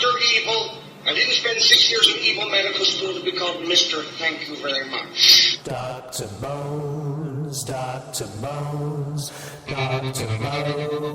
Dr. Evil. I didn't spend 6 years in evil medical school to be called Mr. Thank you very much. Dr. Bones, Dr. Bones, Dr. Bones.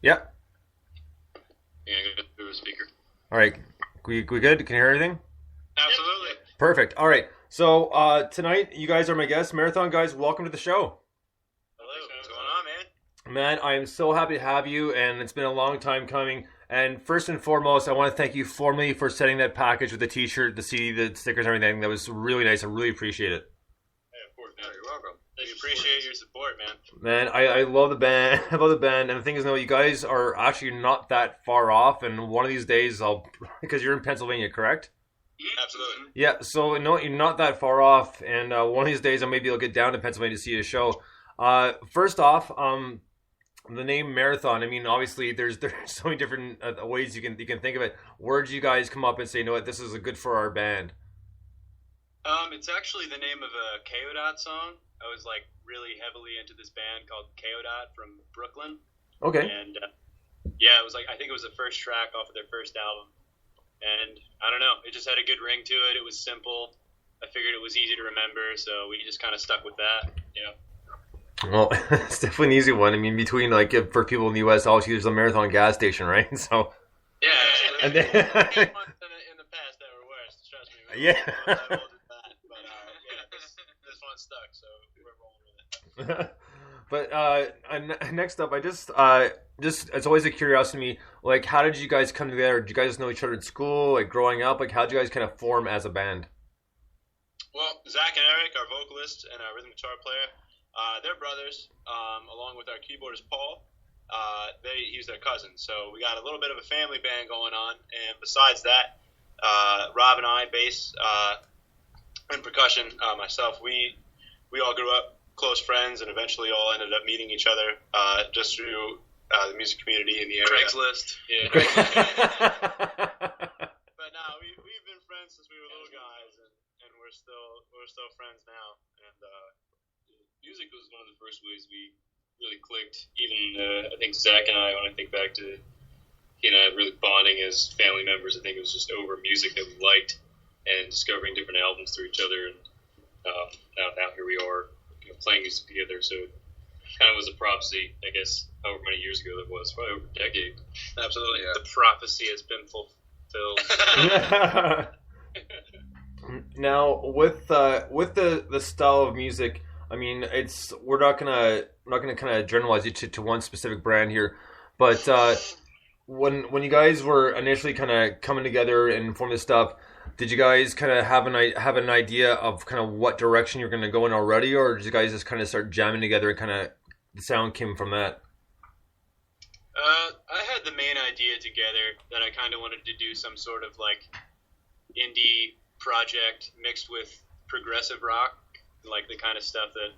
Yeah. Yeah, go through the speaker. All right. We good? Can you hear everything? Absolutely. Perfect. All right. So tonight, you guys are my guests. Marathon guys, welcome to the show. Hello. What's going on, man? Man, I am so happy to have you, and it's been a long time coming. And first and foremost, I want to thank you formally for sending that package with the T-shirt, the CD, the stickers, and everything. That was really nice. I really appreciate it. Hey, of course, man. You're welcome. We appreciate your support, man. Man, I love the band. I love the band. And the thing is, no, you guys are actually not that far off. And one of these days, because you're in Pennsylvania, correct? Absolutely. Yeah. So no, you're not that far off. And one of these days, maybe I'll get down to Pennsylvania to see a show. First off, the name Marathon. I mean, obviously, there's so many different ways you can think of it. Where did you guys come up and say, you know what, this is good for our band? It's actually the name of a K.O.Dot song. I was like really heavily into this band called K.O.Dot from Brooklyn. Okay. And yeah, it was like, I think it was the first track off of their first album. And I don't know, it just had a good ring to it. It was simple. I figured it was easy to remember, so we just kind of stuck with that. Yeah. Well, it's definitely an easy one. I mean, between for people in the U.S., obviously there's a Marathon gas station, right? So. Yeah. And then, in the past that were worse. Trust me. Yeah. This one stuck, so we're rolling with it. But next up, I just it's always a curiosity to me. Like, how did you guys come together? Did you guys know each other in school? Like growing up, like how did you guys kind of form as a band? Well, Zach and Eric, our vocalist and our rhythm guitar player, they're brothers. Along with our keyboardist Paul, he's their cousin. So we got a little bit of a family band going on. And besides that, Rob and I, bass and percussion, myself, we all grew up close friends and eventually all ended up meeting each other just through the music community in the area. Craigslist. Yeah. But no, we've been friends since we were little guys, and we're still friends now. And music was one of the first ways we really clicked. Even I think Zach and I, when I think back to he and I really bonding as family members, I think it was just over music that we liked and discovering different albums through each other. And now here we are, playing music together. So it kind of was a prophecy, I guess, however many years ago that was, probably over a decade. absolutely, Yeah. the prophecy has been fulfilled. Now, with the style of music, I mean, we're not gonna kind of generalize it to one specific brand here, but when you guys were initially kind of coming together and forming this stuff, did you guys kind of have an idea of kind of what direction you're going to go in already, or did you guys just kind of start jamming together and kind of the sound came from that? I had the main idea together that I kind of wanted to do some sort of like indie project mixed with progressive rock, like the kind of stuff that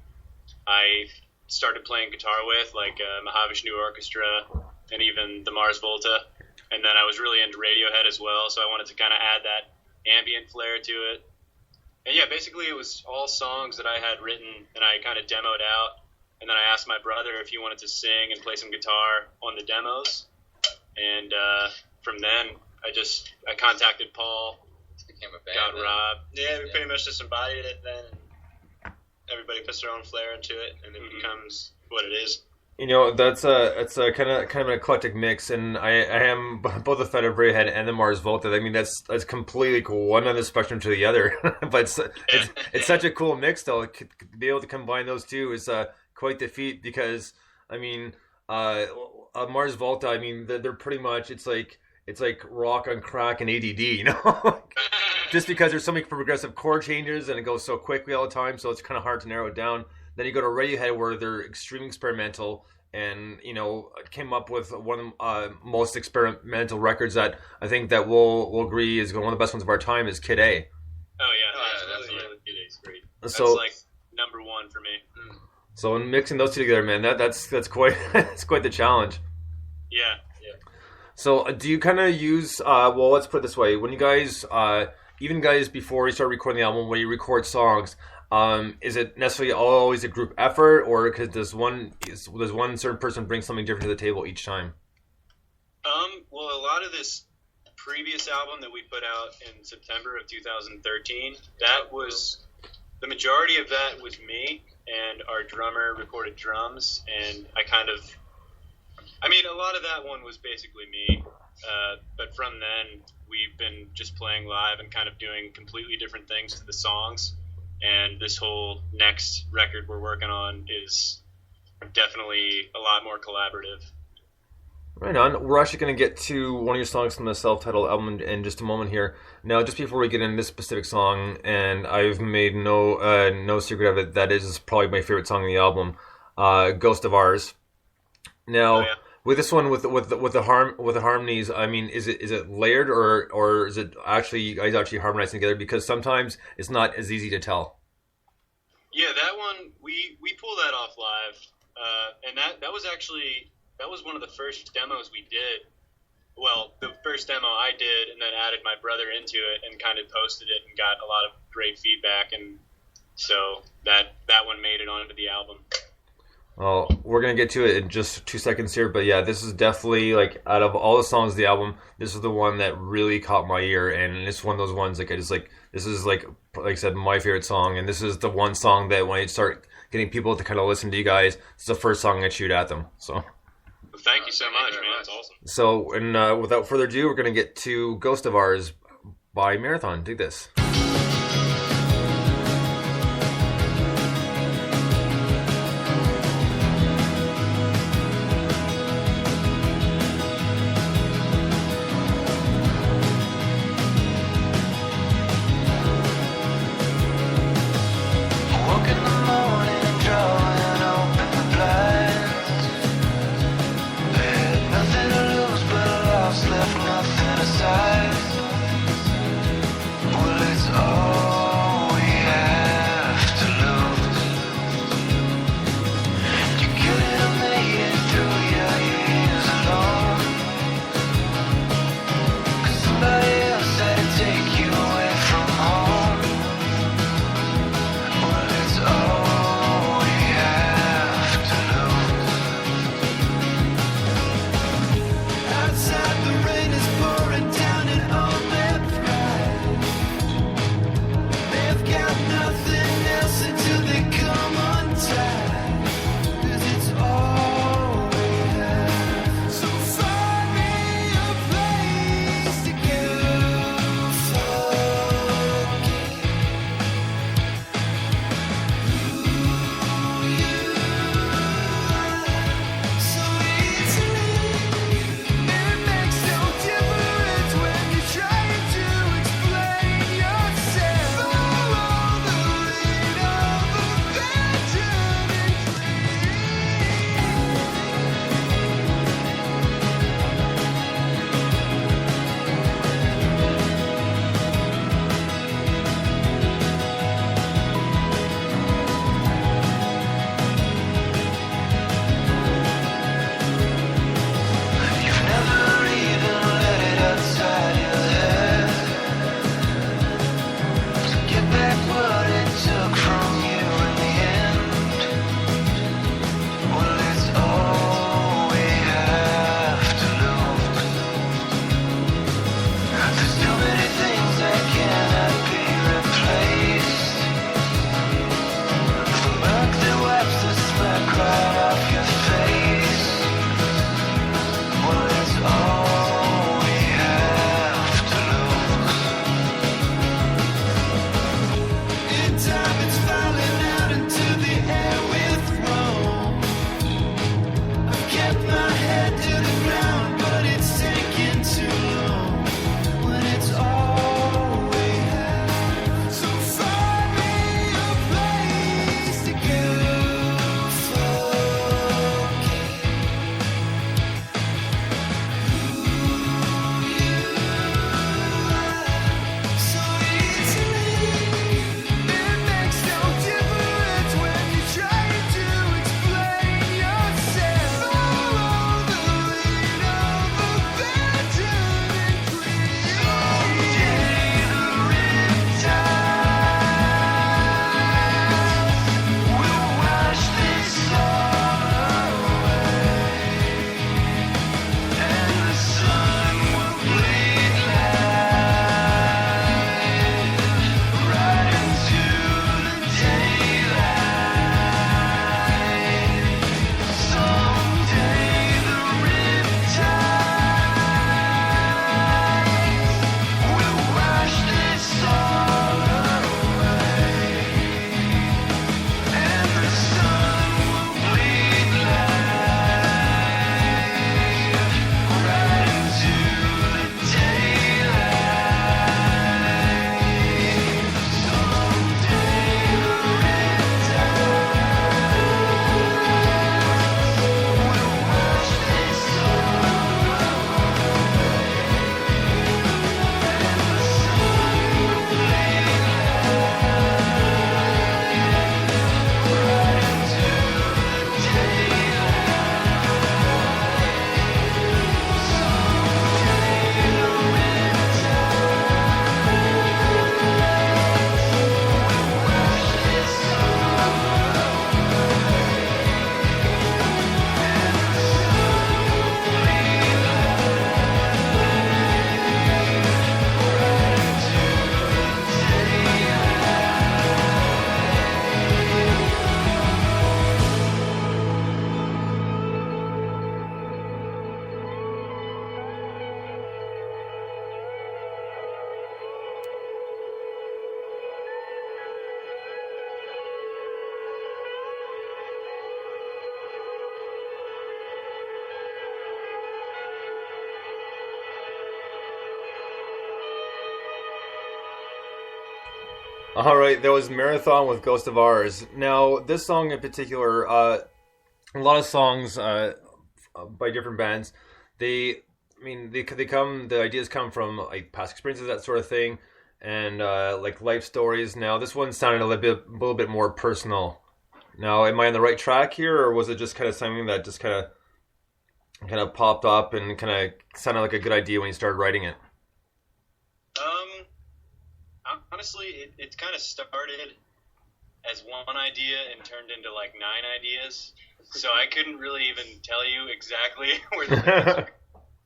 I started playing guitar with, like Mahavishnu Orchestra and even the Mars Volta. And then I was really into Radiohead as well, so I wanted to kind of add that ambient flair to it. And yeah, basically it was all songs that I had written and I kind of demoed out and then I asked my brother if he wanted to sing and play some guitar on the demos, and from then I contacted Paul. Became a band. Got Rob. Yeah, we pretty much just embodied it then. And everybody puts their own flair into it, and it becomes what it is. You know, that's a kind of an eclectic mix, and I am both a fan of Radiohead and the Mars Volta. I mean, that's completely cool, one on the spectrum to the other. But it's such a cool mix, though. To be able to combine those two is quite the feat, because I mean, Mars Volta. I mean, they're pretty much it's like rock on crack and ADD, you know. Just because there's so many progressive chord changes and it goes so quickly all the time, so it's kind of hard to narrow it down. Then you go to Radiohead, where they're extremely experimental, and you know, came up with one of the most experimental records that I think that we'll agree is one of the best ones of our time is Kid A. Oh yeah, absolutely. Kid A is great. So, that's like number one for me. So in mixing those two together, man, that's quite it's quite the challenge. Yeah. So do you kind of use well, let's put it this way: when you guys, even guys before you start recording the album, when you record songs. Is it necessarily always a group effort, or does one certain person bring something different to the table each time? Well, a lot of this previous album that we put out in September of 2013, that was the majority of that was me, and our drummer recorded drums, and a lot of that one was basically me. But from then, we've been just playing live and kind of doing completely different things to the songs. And this whole next record we're working on is definitely a lot more collaborative. Right on. We're actually going to get to one of your songs from the self-titled album in just a moment here. Now, just before we get into this specific song, and I've made no secret of it, that is probably my favorite song on the album, "Ghost of Ours." Now, with this one, with the harmonies, I mean, is it layered, or is it actually you guys actually harmonizing together? Because sometimes it's not as easy to tell. Yeah, that one we pulled that off live, and that was one of the first demos we did. Well, the first demo I did, and then added my brother into it and kind of posted it and got a lot of great feedback, and so that one made it onto the album. Well, we're going to get to it in just 2 seconds here, but yeah, this is definitely, like, out of all the songs of the album, this is the one that really caught my ear, and it's one of those ones, like, this is, like I said, my favorite song, and this is the one song that when I start getting people to kind of listen to you guys, it's the first song I shoot at them, so. Well, thank you so much, man, that's awesome. So, and without further ado, we're going to get to Ghost of Ours by Marathon. Dig this. Left nothing aside. Well, All right, that was Marathon with Ghost of Ours. Now, this song in particular, a lot of songs by different bands, the ideas come from like past experiences, that sort of thing, and like life stories. Now, this one sounded a little bit more personal. Now, am I on the right track here, or was it just kind of something that just kind of popped up and kind of sounded like a good idea when you started writing it? Honestly, it kind of started as one idea and turned into like 9 ideas. So I couldn't really even tell you exactly where the lyrics are.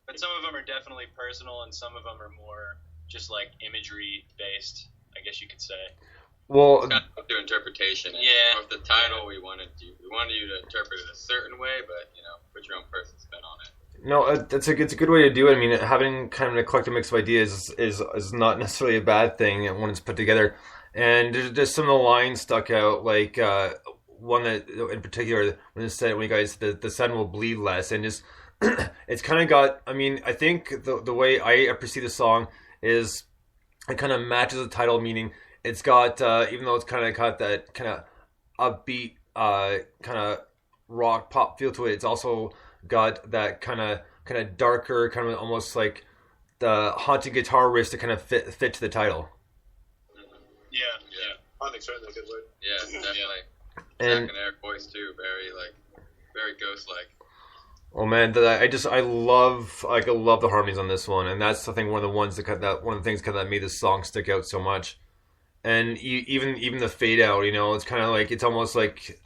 But some of them are definitely personal, and some of them are more just like imagery based, I guess you could say. Well, Kind of up to interpretation. Yeah. Of the title, we wanted you to interpret it a certain way, but put your own personal spin on it. no, it's a good way to do it. I mean, having kind of an eclectic mix of ideas is not necessarily a bad thing when it's put together. And there's some of the lines stuck out, like one that in particular when it said, "When you guys the sun will bleed less," and just it's kind of got. I mean, I think the way I perceive the song is it kind of matches the title, meaning it's got even though it's kind of got that kind of upbeat kind of rock pop feel to it, it's also got that kind of darker, kind of almost like the haunting guitar riffs to kind of fit to the title. Yeah. Haunting certainly a good word. Yeah, definitely. And Zach and Eric voice too, very ghost-like. oh man, I love the harmonies on this one, and that's I think one of the things that made this song stick out so much. And even the fade out, it's kind of like it's almost like